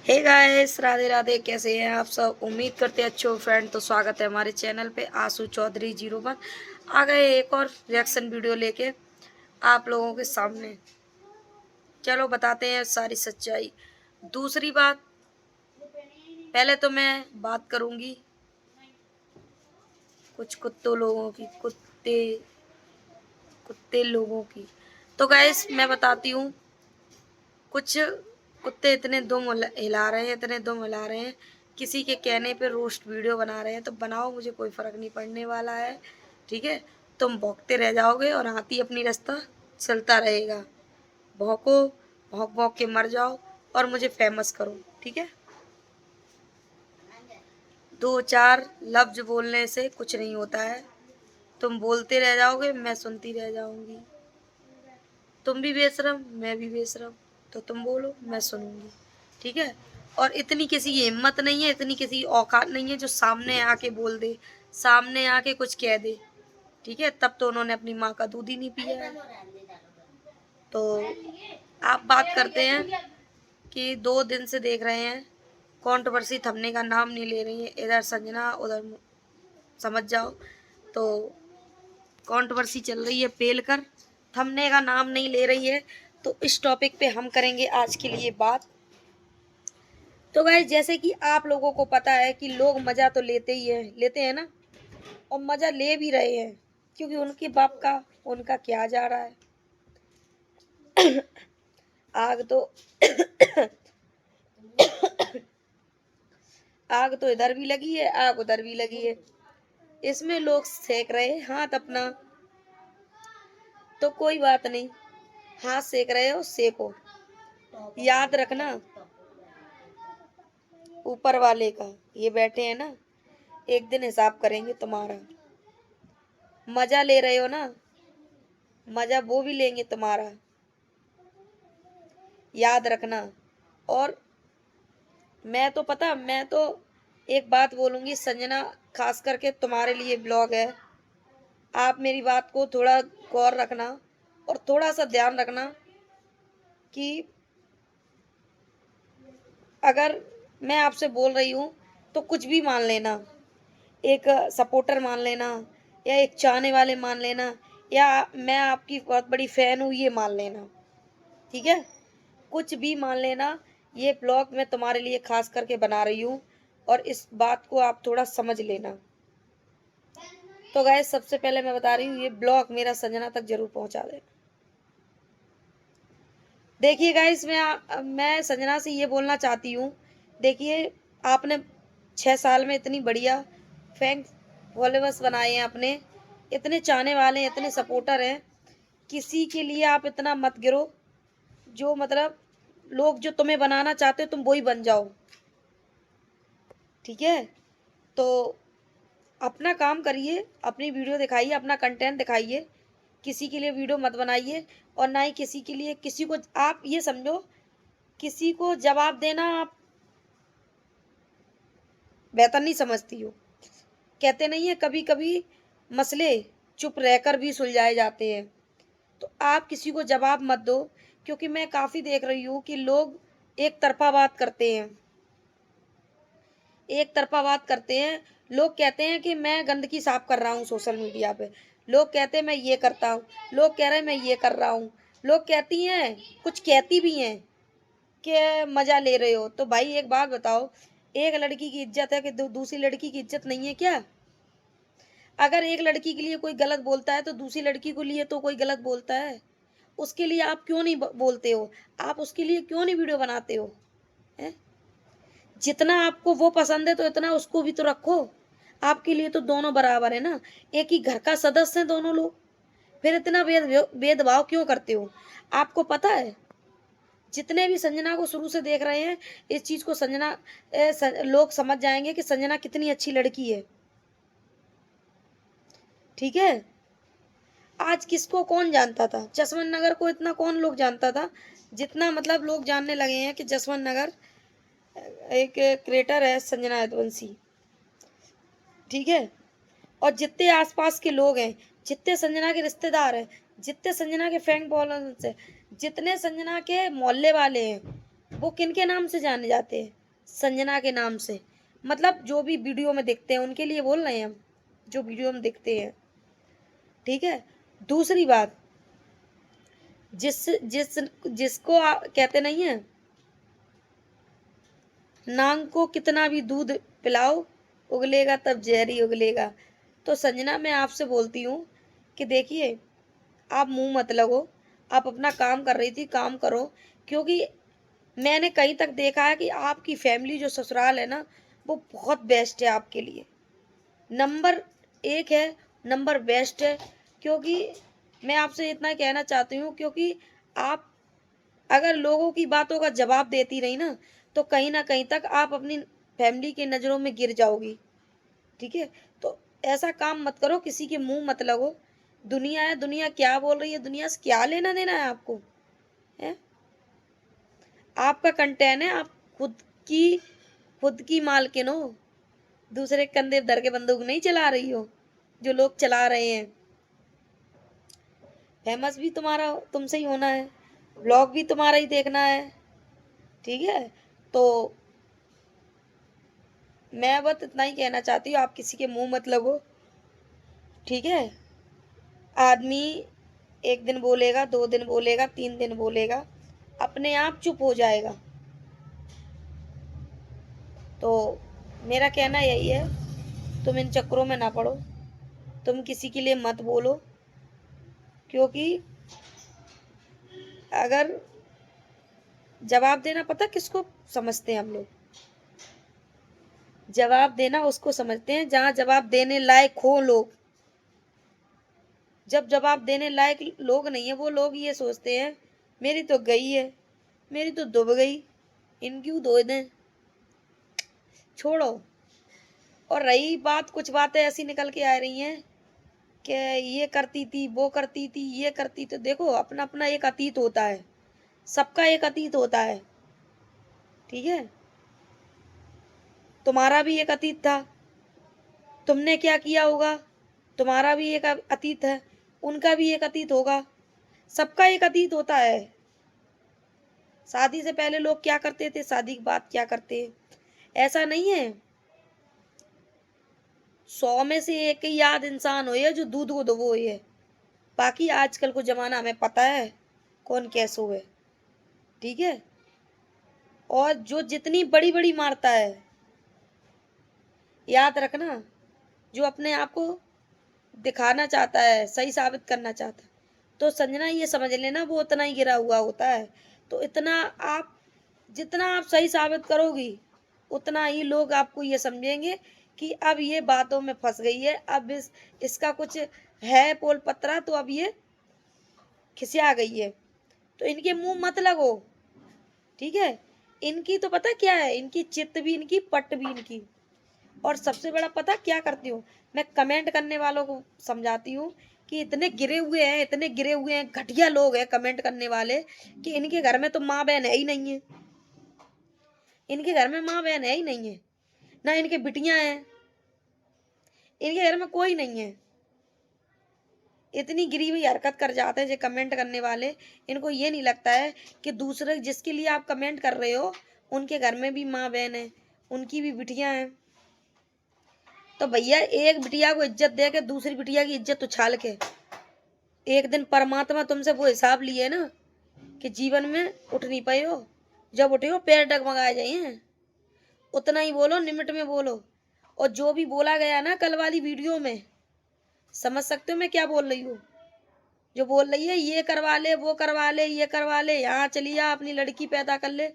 Hey guys, Radhe Radhe. कैसे हैं आप सब? उम्मीद करते हैं अच्छे हो फ्रेंड। तो स्वागत है हमारे चैनल पे। आशु चौधरी 01 आ गए एक और रिएक्शन वीडियो लेके आप लोगों के सामने। चलो बताते हैं सारी सच्चाई। दूसरी बात, पहले तो मैं बात करूंगी कुछ कुत्तों लोगों की, कुत्ते कुत्ते लोगों की। तो गाइस मैं बताती हूँ, कुछ कुत्ते इतने दुम हिला रहे हैं, इतने दुम हिला रहे हैं, किसी के कहने पे रोस्ट वीडियो बना रहे हैं। तो बनाओ, मुझे कोई फर्क नहीं पड़ने वाला है। ठीक है, तुम भौंकते रह जाओगे और हाथी अपनी रास्ता चलता रहेगा। भौंको, भौंक भौंक के मर जाओ और मुझे फेमस करो। ठीक है, दो चार लफ्ज बोलने से कुछ नहीं होता है। तुम बोलते रह जाओगे, मैं सुनती रह जाऊंगी। तुम भी बेशरम, मैं भी बेशरम। तो तुम बोलो, मैं सुनूंगी। ठीक है, और इतनी किसी की हिम्मत नहीं है, इतनी किसी की औकात नहीं है जो सामने आके बोल दे, सामने आके कुछ कह दे। ठीक है, तब तो उन्होंने अपनी माँ का दूध ही नहीं पिया है। तो आप बात करते हैं कि 2 दिन से देख रहे हैं, कंट्रोवर्सी थमने का नाम नहीं ले रही है। इधर संजना, उधर समझ जाओ। तो कंट्रोवर्सी चल रही है पेल कर, थमने का नाम नहीं ले रही है। तो इस टॉपिक पे हम करेंगे आज के लिए बात। तो गाइस, जैसे कि आप लोगों को पता है कि लोग मजा तो लेते हैं ना, और मजा ले भी रहे हैं, क्योंकि उनके बाप का उनका क्या जा रहा है। आग तो आग तो इधर भी लगी है, आग उधर भी लगी है। इसमें लोग सेक रहे हैं हाथ अपना, तो कोई बात नहीं। हाथ सेक रहे हो, सेको। याद रखना, ऊपर वाले का ये बैठे हैं ना, एक दिन हिसाब करेंगे तुम्हारा। मजा ले रहे हो ना, मजा वो भी लेंगे तुम्हारा, याद रखना। और मैं तो एक बात बोलूंगी संजना, खास करके तुम्हारे लिए ब्लॉग है। आप मेरी बात को थोड़ा गौर रखना और थोड़ा सा ध्यान रखना कि अगर मैं आपसे बोल रही हूँ तो कुछ भी मान लेना। एक सपोर्टर मान लेना, या एक चाहने वाले मान लेना, या मैं आपकी बहुत बड़ी फैन हूँ ये मान लेना। ठीक है, कुछ भी मान लेना। ये ब्लॉग मैं तुम्हारे लिए खास करके बना रही हूँ, और इस बात को आप थोड़ा समझ लेना। तो गाइस, सबसे पहले मैं बता रही हूँ, ये ब्लॉग मेरा संजना तक जरूर पहुंचा देना। देखिए गाइस, मैं संजना से ये बोलना चाहती हूँ। देखिए, आपने 6 साल में इतनी बढ़िया फैन फॉलोवर्स बनाए हैं अपने, इतने चाहने वाले हैं, इतने सपोर्टर हैं। किसी के लिए आप इतना मत गिरो। जो मतलब लोग जो तुम्हें बनाना चाहते हो, तुम वही बन जाओ। ठीक है, तो अपना काम करिए, अपनी वीडियो दिखाइए, अपना कंटेंट दिखाइए। किसी के लिए वीडियो मत बनाइए, और ना ही किसी के लिए, किसी को आप ये समझो, किसी को जवाब देना आप बेहतर नहीं समझती हो। कहते नहीं है, कभी कभी मसले चुप रहकर भी सुलझाए जाते हैं। तो आप किसी को जवाब मत दो, क्योंकि मैं काफी देख रही हूँ कि लोग एक तरफा बात करते हैं। एक तरफा बात करते हैं। लोग कहते हैं कि मैं गंदगी साफ कर रहा हूँ सोशल मीडिया पे। लोग कहते हैं मैं ये करता हूँ। लोग कह रहे हैं मैं ये कर रहा हूँ। लोग कहती हैं, कुछ कहती भी हैं कि मजा ले रहे हो। तो भाई एक बात बताओ, एक लड़की की इज्जत है कि दूसरी लड़की की इज्जत नहीं है क्या? अगर एक लड़की के लिए कोई गलत बोलता है तो दूसरी लड़की को लिए तो कोई गलत बोलता है। उसके लिए आप क्यों नहीं बोलते हो? आप उसके लिए क्यों नहीं वीडियो बनाते हो? है? जितना आपको वो पसंद है तो इतना उसको भी तो रखो। आपके लिए तो दोनों बराबर है ना, एक ही घर का सदस्य है दोनों लोग। फिर इतना भेदभाव क्यों करते हो? आपको पता है, जितने भी संजना को शुरू से देख रहे हैं, इस चीज को लोग समझ जाएंगे कि संजना कितनी अच्छी लड़की है। ठीक है, आज किसको कौन जानता था? जसवंत नगर को इतना कौन लोग जानता था जितना मतलब लोग जानने लगे हैं कि जसवंत नगर एक क्रिएटर है संजना यदुवंशी। ठीक है, और जितने आसपास के लोग हैं, जितने संजना के रिश्तेदार हैं, जितने संजना के फैन फॉलोअर्स हैं, जितने संजना के मोहल्ले वाले हैं, वो किन के नाम से जाने जाते हैं? संजना के नाम से। मतलब जो भी वीडियो में दिखते हैं उनके लिए बोल रहे हैं हम, जो वीडियो में दिखते हैं, ठीक है। दूसरी बात, जिस जिस जिसको कहते नहीं है, नांग को कितना भी दूध पिलाओ उगलेगा तब जहर ही उगलेगा। तो संजना मैं आपसे बोलती हूँ कि देखिए, आप मुंह मत लगो, आप अपना काम कर रही थी, काम करो। क्योंकि मैंने कहीं तक देखा है कि आपकी फैमिली जो ससुराल है ना, वो बहुत बेस्ट है आपके लिए, नंबर एक है, नंबर बेस्ट है। क्योंकि मैं आपसे इतना कहना चाहती हूँ, क्योंकि आप अगर लोगों की बातों का जवाब देती रही ना, तो कहीं ना कहीं तक आप अपनी फैमिली की नज़रों में गिर जाओगी, ठीक है। तो ऐसा काम मत करो, किसी के मुंह मत लगो। दुनिया है, दुनिया क्या बोल रही है, दुनिया से क्या लेना देना है आपको, है? आपका कंटेंट है, आप की खुद की मालकिन हो, दूसरे कंधे धर के बंदूक नहीं चला रही हो जो लोग चला रहे हैं। फेमस भी तुम्हारा तुमसे ही होना है, ब्लॉग भी तुम्हारा ही देखना है, ठीक है। तो मैं बस इतना ही कहना चाहती हूँ, आप किसी के मुंह मत लगो, ठीक है। आदमी एक दिन बोलेगा, 2 दिन बोलेगा, 3 दिन बोलेगा, अपने आप चुप हो जाएगा। तो मेरा कहना यही है, तुम इन चक्करों में ना पड़ो, तुम किसी के लिए मत बोलो। क्योंकि अगर जवाब देना पता किसको समझते हैं हम लोग, जवाब देना उसको समझते हैं जहां जवाब देने लायक हो लोग। जब जवाब देने लायक लोग नहीं है, वो लोग ये सोचते हैं मेरी तो गई है, मेरी तो डूब गई, इन क्यों दो दें, छोड़ो। और रही बात, कुछ बातें ऐसी निकल के आ रही हैं कि ये करती थी, वो करती थी, ये करती, तो देखो अपना अपना एक अतीत होता है, सबका एक अतीत होता है, ठीक है। तुम्हारा भी एक अतीत था, तुमने क्या किया होगा, तुम्हारा भी एक अतीत है, उनका भी एक अतीत होगा, सबका एक अतीत होता है। शादी से पहले लोग क्या करते थे, शादी के बाद क्या करते हैं, ऐसा नहीं है। 100 में से एक ही याद इंसान हो जो दूध को दबो है। बाकी आजकल को जमाना हमें पता है कौन कैसो है, ठीक है। और जो जितनी बड़ी बड़ी मारता है, याद रखना, जो अपने आप को दिखाना चाहता है, सही साबित करना चाहता है, तो संजना ये समझ लेना वो उतना ही गिरा हुआ होता है। तो इतना आप, जितना आप सही साबित करोगी, उतना ही लोग आपको ये समझेंगे कि अब ये बातों में फंस गई है, अब इसका कुछ है पोल पत्रा, तो अब ये खिसिया गई है। तो इनके मुंह मत लगो, ठीक है। इनकी तो पता क्या है, इनकी चित्त भी इनकी, पट भी इनकी। और सबसे बड़ा पता क्या करती हूँ मैं, कमेंट करने वालों को समझाती हूँ कि इतने गिरे हुए हैं, इतने गिरे हुए हैं, घटिया लोग हैं कमेंट करने वाले, कि इनके घर में तो माँ बहन है ही नहीं है, इनके घर में माँ बहन है ही नहीं है, ना इनके बिटियां हैं, इनके घर में कोई नहीं है। इतनी गिरी हुई हरकत कर जाते हैं जो कमेंट करने वाले। इनको ये नहीं लगता है कि दूसरे जिसके लिए आप कमेंट कर रहे हो उनके घर में भी माँ बहन है, उनकी भी बिटियां हैं। तो भैया एक बिटिया को इज्जत दे के दूसरी बिटिया की इज्जत उछाल के, एक दिन परमात्मा तुमसे वो हिसाब लिए ना कि जीवन में उठ नहीं पाए हो, जब उठे हो पैर डगमगाए जाए हैं। उतना ही बोलो, लिमिट में बोलो। और जो भी बोला गया ना कल वाली वीडियो में, समझ सकते हो मैं क्या बोल रही हूँ। जो बोल रही है ये करवा ले, वो करवा ले, ये करवा ले, यहाँ चली जा, अपनी लड़की पैदा कर ले,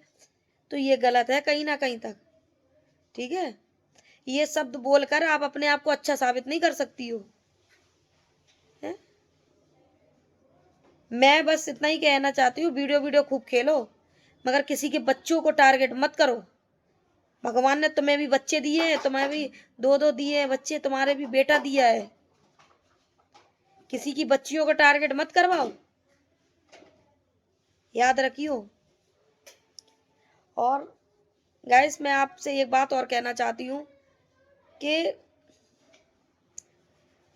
तो ये गलत है कहीं ना कहीं तक, ठीक है। ये शब्द बोलकर आप अपने आप को अच्छा साबित नहीं कर सकती हो, है? मैं बस इतना ही कहना चाहती हूँ, वीडियो वीडियो खूब खेलो, मगर किसी के बच्चों को टारगेट मत करो। भगवान ने तुम्हें भी बच्चे दिए हैं, तुम्हें भी 2-2 दिए हैं बच्चे, तुम्हारे भी बेटा दिया है। किसी की बच्चियों को टारगेट मत करवाओ, याद रखियो। और गाइस मैं आपसे एक बात और कहना चाहती हूँ कि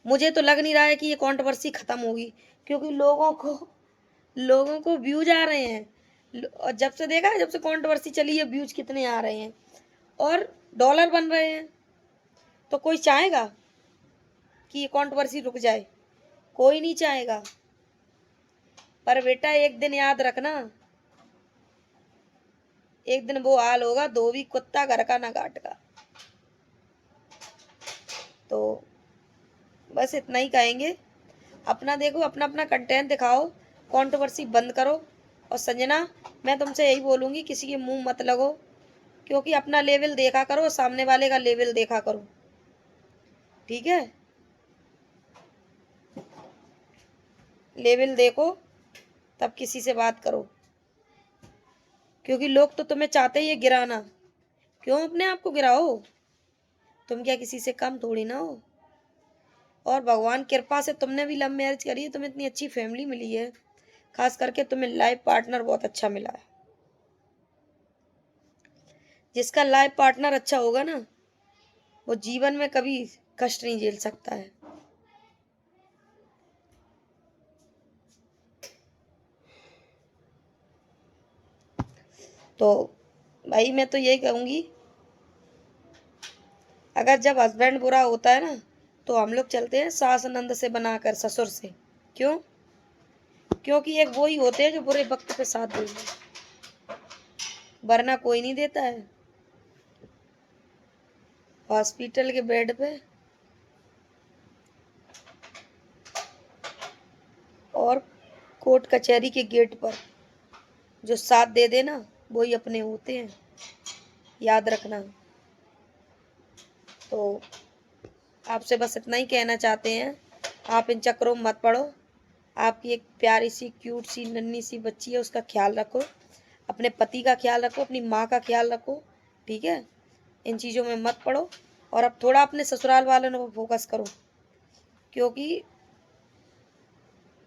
मुझे तो लग नहीं रहा है कि ये कंट्रोवर्सी खत्म होगी, क्योंकि लोगों को व्यूज आ रहे हैं, और जब से देखा है, जब से कंट्रोवर्सी चली है, व्यूज कितने आ रहे हैं और डॉलर बन रहे हैं। तो कोई चाहेगा कि ये कंट्रोवर्सी रुक जाए? कोई नहीं चाहेगा। पर बेटा एक दिन याद रखना, एक दिन वो हाल होगा, धोबी कुत्ता घर का ना घाट का। तो बस इतना ही कहेंगे, अपना देखो, अपना अपना कंटेंट दिखाओ, कंट्रोवर्सी बंद करो। और संजना, मैं तुमसे यही बोलूंगी, किसी के मुंह मत लगो, क्योंकि अपना लेवल देखा करो, सामने वाले का लेवल देखा करो, ठीक है? लेवल देखो तब किसी से बात करो, क्योंकि लोग तो तुम्हें चाहते ही है गिराना। क्यों अपने आप को गिराओ? तुम क्या किसी से कम थोड़ी ना हो। और भगवान कृपा से तुमने भी लव मैरिज करी है, तुम्हें इतनी अच्छी फैमिली मिली है, खास करके तुम्हें लाइफ पार्टनर बहुत अच्छा मिला है। जिसका लाइफ पार्टनर अच्छा होगा ना, वो जीवन में कभी कष्ट नहीं झेल सकता है। तो भाई मैं तो यही कहूंगी, अगर जब हस्बैंड बुरा होता है ना, तो हम लोग चलते हैं सास नंद से बनाकर ससुर से। क्यों? क्योंकि एक वो ही होते हैं जो बुरे वक्त पे साथ देंगे, वरना कोई नहीं देता है। हॉस्पिटल के बेड पे और कोर्ट कचहरी के गेट पर जो साथ दे देना, वो ही अपने होते हैं, याद रखना। तो आपसे बस इतना ही कहना चाहते हैं, आप इन चक्रों में मत पड़ो। आपकी एक प्यारी सी क्यूट सी नन्ही सी बच्ची है, उसका ख्याल रखो, अपने पति का ख्याल रखो, अपनी माँ का ख्याल रखो, ठीक है? इन चीज़ों में मत पड़ो। और अब थोड़ा अपने ससुराल वालों पर फोकस करो, क्योंकि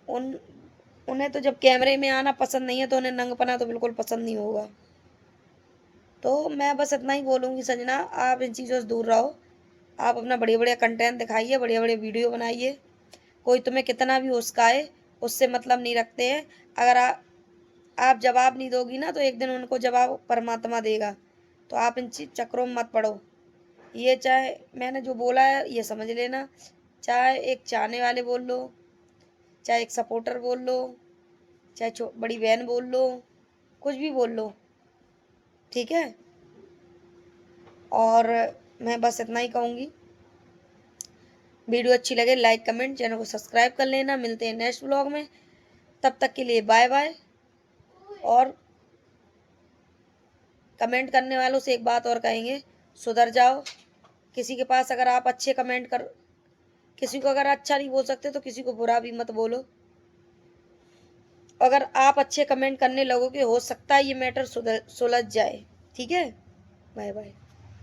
उन्हें तो जब कैमरे में आना पसंद नहीं है, तो उन्हें नंगपना तो बिल्कुल पसंद नहीं होगा। तो मैं बस इतना ही बोलूँगी संजना, आप इन चीज़ों से दूर रहो। आप अपना बढ़िया बढ़िया कंटेंट दिखाइए, बढ़िया बढ़िया वीडियो बनाइए। कोई तुम्हें कितना भी उस्काए, उससे मतलब नहीं रखते हैं। अगर आप जवाब नहीं दोगी ना, तो एक दिन उनको जवाब परमात्मा देगा। तो आप इन चक्रों में मत पड़ो। ये चाहे मैंने जो बोला है ये समझ लेना, चाहे एक चाहने वाले बोल लो, चाहे एक सपोर्टर बोल लो, चाहे बड़ी बहन बोल लो, कुछ भी बोल लो, ठीक है? और मैं बस इतना ही कहूँगी, वीडियो अच्छी लगे लाइक कमेंट, चैनल को सब्सक्राइब कर लेना। मिलते हैं नेक्स्ट व्लॉग में, तब तक के लिए बाय बाय। और कमेंट करने वालों से एक बात और कहेंगे, सुधर जाओ। किसी के पास अगर आप अच्छे कमेंट कर, किसी को अगर अच्छा नहीं बोल सकते तो किसी को बुरा भी मत बोलो। अगर आप अच्छे कमेंट करने लगोगे, हो सकता है ये मैटर सुलझ जाए, ठीक है? Bye bye.